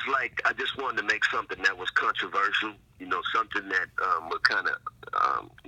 I just wanted to make something that was controversial, something that would kind of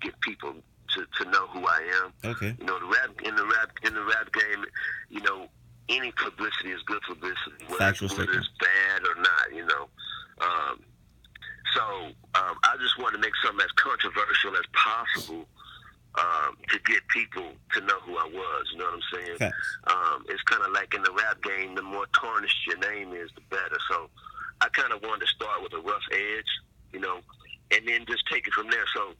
get people to know who I am. Okay. In the rap game, any publicity is good publicity, Factual whether statement. it's bad or not. Um, I just want to make something as controversial as possible to get people to know who I was. You know what I'm saying? Facts. It's kind of like in the rap game, the more tarnished your name is, the better. So I kind of wanted to start with a rough edge, and then just take it from there. So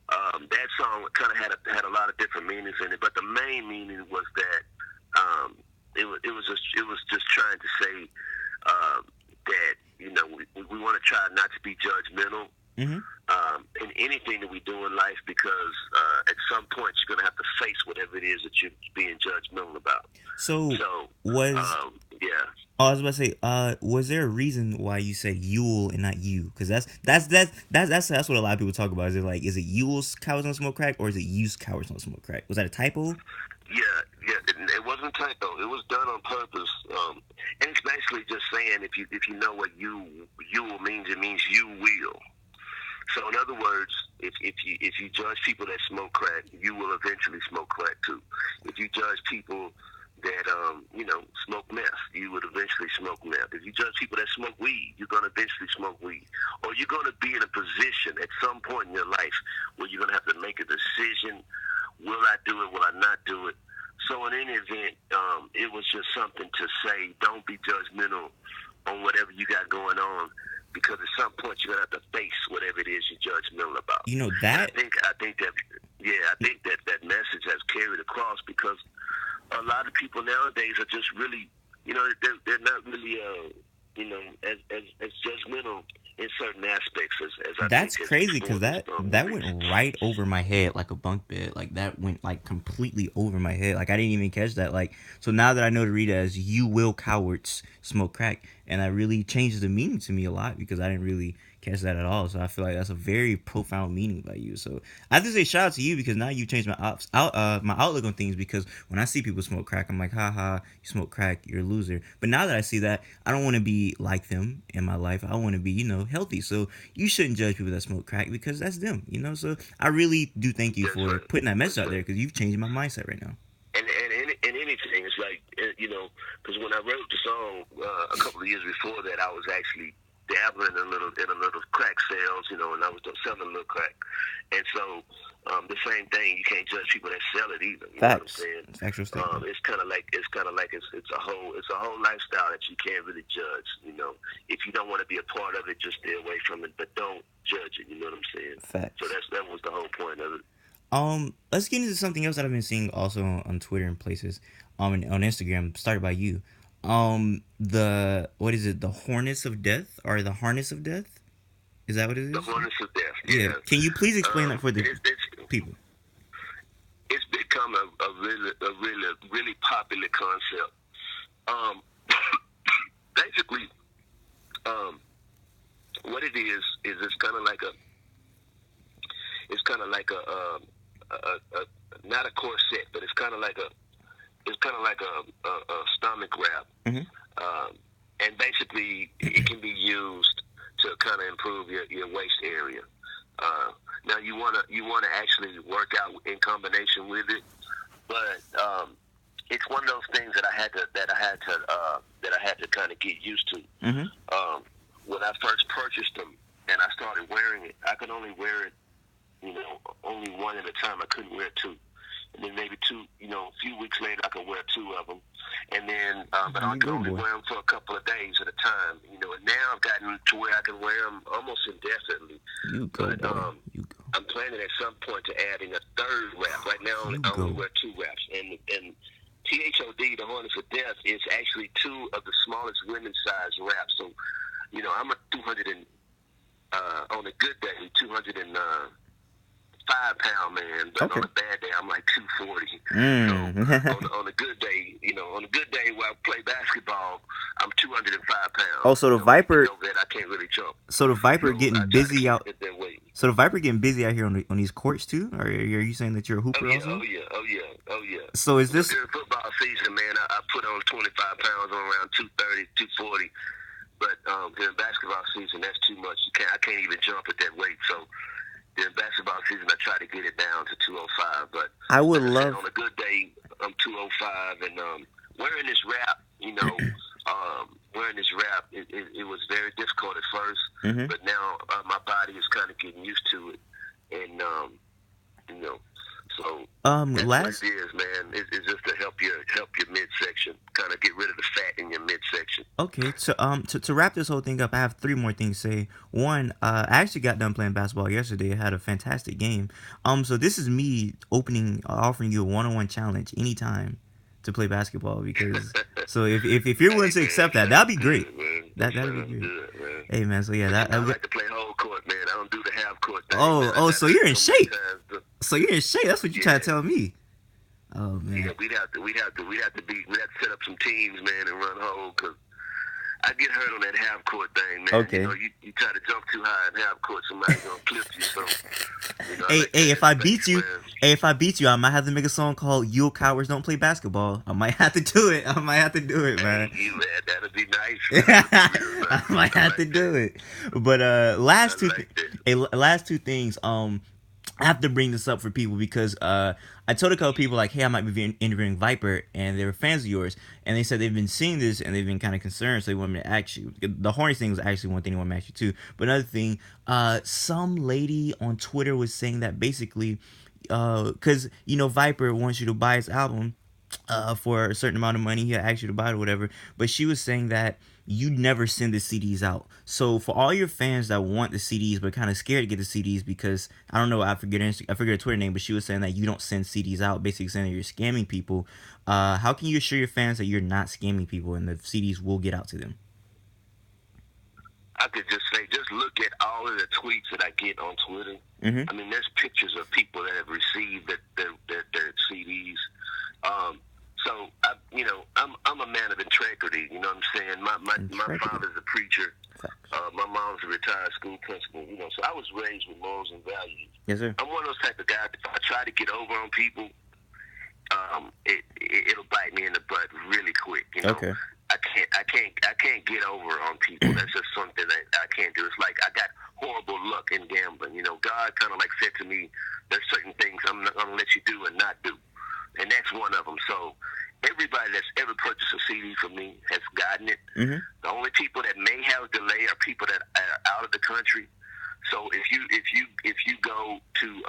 that song kind of had a lot of different meanings in it, but the main meaning was that it was just trying to say that we want to try not to be judgmental Mm-hmm. in anything that we do in life, because at some point you're gonna have to face whatever it is that you're being judgmental about. So So was yeah. oh, I was about to say, was there a reason why you said Yule and not you? Because that's what a lot of people talk about. Is it Yule's cowards don't smoke crack, or is it you's cowards don't smoke crack? Was that a typo? Yeah. It wasn't a typo. It was done on purpose, and it's basically just saying if you know what you means, it means you will. So in other words, if you judge people that smoke crack, you will eventually smoke crack too. If you judge people that smoke meth, you would eventually smoke meth. If you judge people that smoke weed, you're gonna eventually smoke weed. Or you're gonna be in a position at some point in your life where you're gonna have to make a decision: will I do it? Will I not do it? So in any event, it was just something to say: don't be judgmental on whatever you got going on, because at some point you're gonna have to face whatever it is you're judgmental about. You know And that. I think that message has carried across, because a lot of people nowadays are just really, they're not really, as judgmental in certain aspects as I That's think as crazy before because this that movies. went right over my head like a bunk bed. Like that went like completely over my head. Like I didn't even catch that. Like so now that I know to read it as "you will cowards smoke crack," and that really changes the meaning to me a lot because I didn't really catch that at all. So I feel like that's a very profound meaning by you. So I have to say shout out to you because now you changed my outlook on things. Because when I see people smoke crack, I'm like, haha, you smoke crack, you're a loser. But now that I see that, I don't want to be like them in my life. I want to be healthy. So you shouldn't judge people that smoke crack because that's them. So I really do thank you That's for right. putting that message That's out there right. because you've changed my mindset right now. And anything, it's like, because when I wrote the song a couple of years before that, I was actually dabbling in a little crack sales, and I was selling a little crack. And so the same thing, you can't judge people that sell it either. You know what I'm Facts. saying? Factual statement. It's kind of like it's a whole lifestyle that you can't really judge. If you don't want to be a part of it, just stay away from it, but don't judge it. You know what I'm saying? So Facts. that was the whole point of it. Let's get into something else that I've been seeing also on Twitter and places, and on Instagram, started by you. The what is it? The Hornets of Death or the Harness of Death? Is that what it The is? Hornets of Death. Yeah. Yeah. Can you please explain that for the It's people? it's become a really popular concept. Um, Basically, what it is it's kind of like a not a corset, but it's kind of like a stomach wrap. Mm-hmm. And basically it can be used to kind of improve your waist area. Now you wanna actually work out in combination with it, but it's one of those things that I had to kind of get used to. Mm-hmm. When I first purchased them and I started wearing it, I could only wear it, only one at a time. I couldn't wear two. And then maybe two, a few weeks later, I could wear two of them. And then, but I You could go, only boy. wear them for a couple of days at a time. And now I've gotten to where I can wear them almost indefinitely. You go, But boy. You go. I'm planning at some point to adding a third wrap. Right now, You I only go. wear two wraps. And THOD, the Hornets of Death, is actually two of the smallest women's size wraps. So, I'm a 200 and, on a good day, 205-pound man, but Okay. on a bad day, I'm like 240. Mm. So on a good day where I play basketball, I'm 205 pounds. Oh, so the Viper. That I can't really jump. So the Viper So I getting try to busy keep out. it that way. So the Viper getting busy out here on these courts too. Or are you saying that you're a Oh hooper yeah, also? oh yeah. So is this? During football season, man, I put on 25 pounds on around 230, 240. But during basketball season, that's too much. I can't even jump at that weight. So during basketball season, I try to get it down to 205. But I would like I said, love. on a good day, I'm 205, and wearing this wrap, wearing this wrap, it was very difficult at first, Hmm. but now my body is kind of getting used to it, and you know, so that's what it Last. is, man. It's just to help your midsection, kind of get rid of the fat in your midsection. Okay, so to wrap this whole thing up, I have three more things to say. One, I actually got done playing basketball yesterday. I had a fantastic game. So this is me offering you a one-on-one challenge anytime to play basketball because so if you're willing Hey to man, accept that, that'd sounds be great. good, man. That That'd be sounds great. good, man. Hey man, so yeah, But that. I like to play whole court, man. I don't do the half court thing, man. Oh, I got so you're hurt in so many shape. times. So you're in shape. That's what you trying Yeah, to tell me. Oh yeah. man. We'd have to set up some teams, man, and run whole. Cause I get hurt on that half court thing, man. Okay. You try to jump too high in half court, somebody's gonna clip you. So, I Hey, like hey, that if I in beat space, you, man. I might have to make a song called "You Cowards Don't Play Basketball." I might have to do it. I might have to do it, Hey, man. that'd be nice. That'd be real I nice. might I have to like that. do it. But I like that. last two things. I have to bring this up for people because I told a couple people like, hey, I might be interviewing Viper, and they were fans of yours, and they said they've been seeing this and they've been kind of concerned, so they want me to ask you. The Hornets thing was actually one thing they want me to ask you too. But another thing, some lady on Twitter was saying that basically, because Viper wants you to buy his album for a certain amount of money. He'll ask you to buy it or whatever. But she was saying that you never send the CDs out. So for all your fans that want the CDs but kind of scared to get the CDs because I don't know, I forget her Twitter name, but she was saying that you don't send CDs out, basically saying that you're scamming people. How can you assure your fans that you're not scamming people and the CDs will get out to them? I could just say, just look at all of the tweets that I get on Twitter. Mm-hmm. I mean, there's pictures of people that have received their CDs. So I'm a man of integrity. You know what I'm saying? My father's a preacher. My mom's a retired school principal. So I was raised with morals and values. Yes, sir. I'm one of those type of guys. If I try to get over on people, it'll bite me in the butt really quick. Okay. I can't get over on people. That's just something that I can't do. It's like I got horrible luck in gambling. God kind of like said to me, there's certain things I'm not gonna let you do and not do, and that's one of them. So everybody that's ever purchased a CD from me has gotten it. Mm-hmm. The only people that may have a delay are people that are out of the country. So if you go to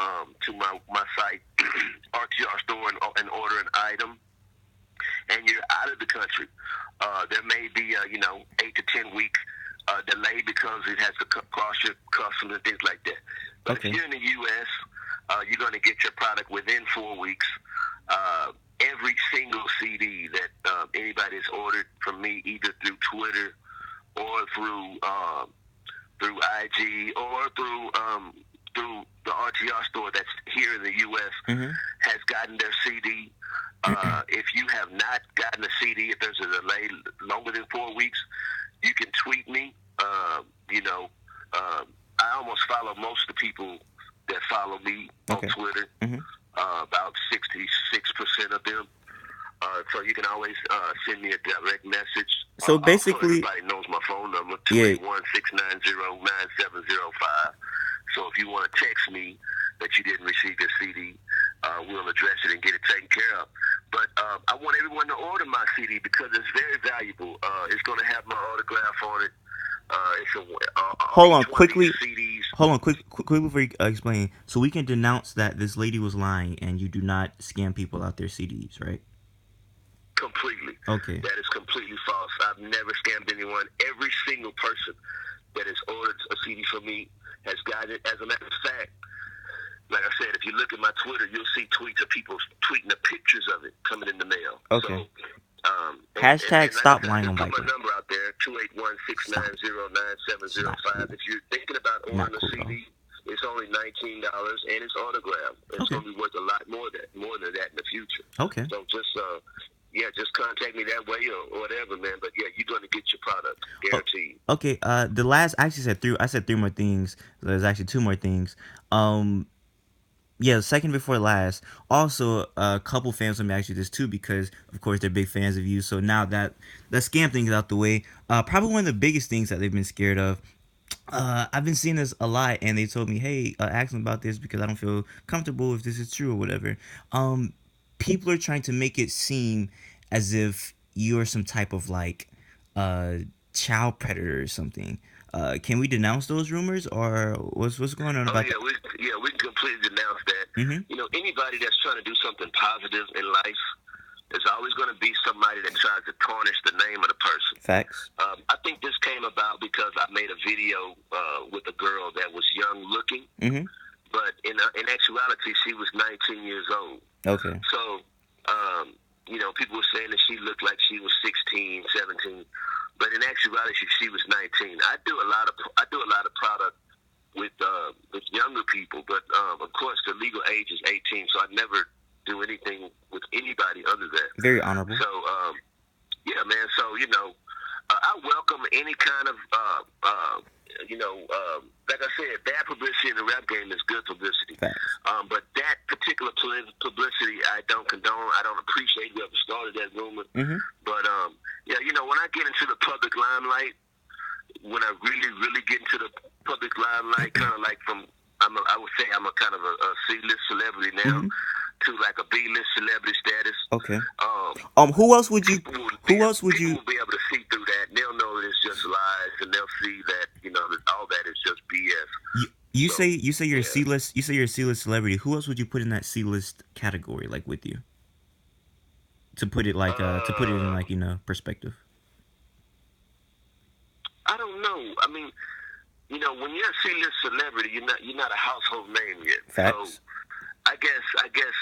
my site RTR store and order an item, and you're out of the country, there may be 8 to 10 week delay because it has to cross your customs and things like that. But Okay. if you're in the U.S., you're going to get your product within 4 weeks. Every single CD that anybody has ordered from me, either through Twitter or through IG or through the RTR store that's here in the U.S., Mm-hmm. has gotten their CD. If you have not gotten a CD, if there's a delay longer than 4 weeks, you can tweet me. I almost follow most of the people that follow me Okay. on Twitter. Mm-hmm. About 66% of them. So you can always send me a direct message. So Also, basically, everybody knows my phone number, yeah. 281-690-9705. So if you want to text me that you didn't receive your CD, we'll address it and get it taken care of. But I want everyone to order my CD because it's very valuable. It's going to have my autograph on it. Hold on, each one of quickly. these CDs. Hold on, quick before you explain. So we can denounce that this lady was lying, and you do not scam people out their CDs, right? Completely. Okay. That is completely false. I've never scammed anyone. Every single person that has ordered a CD from me has gotten it. As a matter of fact, like I said, if you look at my Twitter, you'll see tweets of people tweeting the pictures of it coming in the mail. Okay. So, Hashtag stop lying on Put Viper. my number out there, 281-690-9705. If you're thinking about ordering a CD, it's only $19 and it's autographed. It's Okay. going to be worth a lot more than that in the future. Okay. So just contact me that way or whatever, man. But yeah, you're going to get your product, guaranteed. Okay. I actually said three. I said three more things. There's actually two more things. Yeah, second before last. Also, a couple fans let me ask you this too, because of course they're big fans of you. So now that the scam thing is out the way, probably one of the biggest things that they've been scared of. I've been seeing this a lot, and they told me, "Hey, ask them about this because I don't feel comfortable if this is true or whatever." Um, People are trying to make it seem as if you're some type of like uh child predator or something. Can we denounce those rumors, or what's going on Oh about yeah, that? we can completely denounce that. Mm-hmm. You know, anybody that's trying to do something positive in life, there's always going to be somebody that tries to tarnish the name of the person. Facts. I think this came about because I made a video with a girl that was young looking, Mm-hmm. but in actuality, she was 19 years old. Okay. So, um, you know, people were saying that she looked like she was 16, 17, but in actuality, she was 19. I do a lot of product with younger people, but of course, the legal age is 18, so I never do anything with anybody under that. Very honorable. So, yeah, man. So I welcome any kind of like I said, bad publicity in the rap game is good publicity. Facts. But that particular publicity, I don't condone. I don't appreciate whoever started that rumor. Mm-hmm. But yeah, when I get into the public limelight, when I really, really get into the public limelight, kind of like I would say I'm a kind of a C-list celebrity now Mm-hmm. to like a B-list celebrity status. Okay. Um, Who else would you? people will Who else would people you? will be able to see through that. And they'll know that it's just lies, and they'll see that that all that is just BS. You So say you're a yeah, C-list. You say you're a C-list celebrity. Who else would you put in that C-list category, like with you? To put it like to put it in uh, like perspective. I don't know. I mean, when you're a C-list celebrity, you're not a household name yet. So Facts. I guess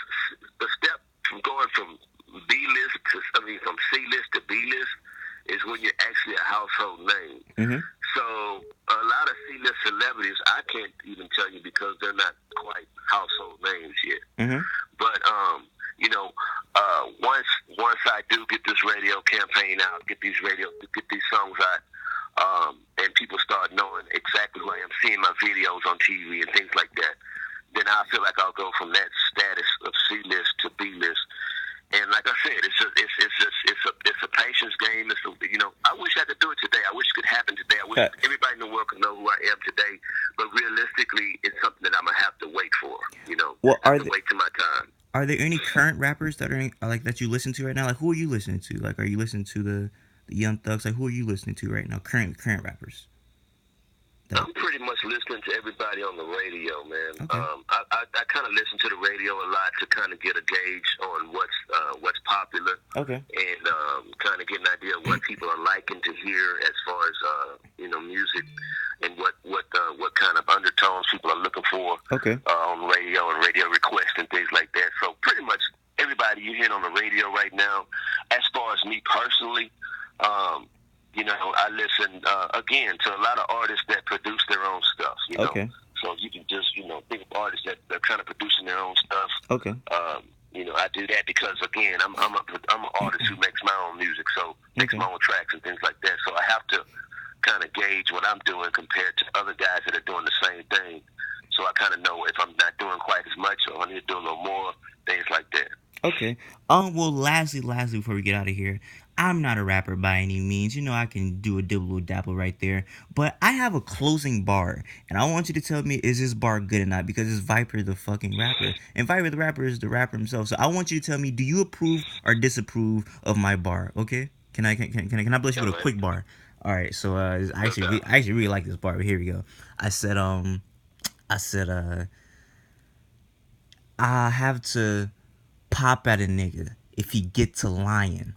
the step from going from B-list from C-list to B-list is when you're actually a household name. Mm-hmm. So a lot of C-list celebrities, I can't even tell you because they're not quite household names yet. Mm-hmm. But once I do get this radio campaign out, get these songs out, and people start knowing exactly who I am, seeing my videos on TV and things like that, then I feel like I'll go from that status of C-list to B-list. And like I said, it's a patience game. I wish I could do it today. I wish it could happen today. I wish Facts. everybody in the world could know who I am today. But realistically, it's something that I'm gonna have to wait for. Well, I have to wait till my time. are there any current rappers that are like that you listen to right now? Like, who are you listening to? Like, are you listening to the Young Thugs? Like, who are you listening to right now? Current rappers. That I'm pretty much listening to everybody on the radio, man. okay. I kind of listen to the radio a lot to kind of get a gauge on what's popular Okay. and kind of get an idea of what people are liking to hear as far as music and what kind of undertones people are looking for Okay. on radio and radio requests and things like that. So pretty much everybody you hear on the radio right now. As far as me personally, I listen again to a lot of artists that produce their own stuff. Okay. So you can just think of artists that are kind of producing their own stuff. Okay. I do that because again, I'm an artist who makes my own music, so makes Okay. my own tracks and things like that. So I have to kind of gauge what I'm doing compared to other guys that are doing the same thing. So I kind of know if I'm not doing quite as much or I need to do a little more, things like that. Okay. Well, lastly, before we get out of here, I'm not a rapper by any means. I can do a dibble dabble right there, but I have a closing bar, and I want you to tell me, is this bar good or not? Because it's Viper the fucking rapper, and Viper the rapper is the rapper himself. So I want you to tell me, do you approve or disapprove of my bar? Okay? Can I bless you with a quick bar? All right. So I actually really like this bar. But here we go. I said I have to pop at a nigga if he get to lying.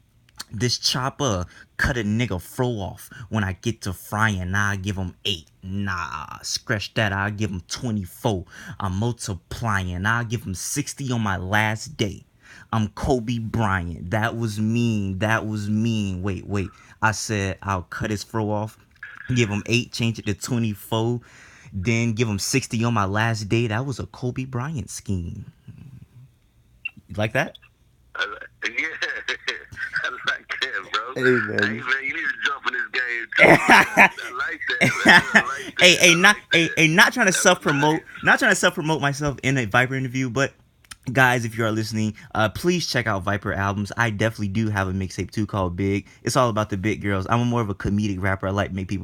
This chopper cut a nigga fro off when I get to frying. Nah, I give him 8. Nah, scratch that. I give him 24. I'm multiplying. I give him 60 on my last day. I'm Kobe Bryant. That was mean. Wait. I said I'll cut his fro off, give him 8, change it to 24, then give him 60 on my last day. That was a Kobe Bryant scheme. You like that? Yeah, I like that, bro. Hey, man. Hey, man, you need to jump in this game I like that, man. I like that. I like that. not trying to That was self promote, nice. not trying to self promote myself in a Viper interview, but guys, if you are listening, please check out Viper albums. I definitely do have a mixtape too called Big. It's all about the big girls. I'm more of a comedic rapper. I like to make people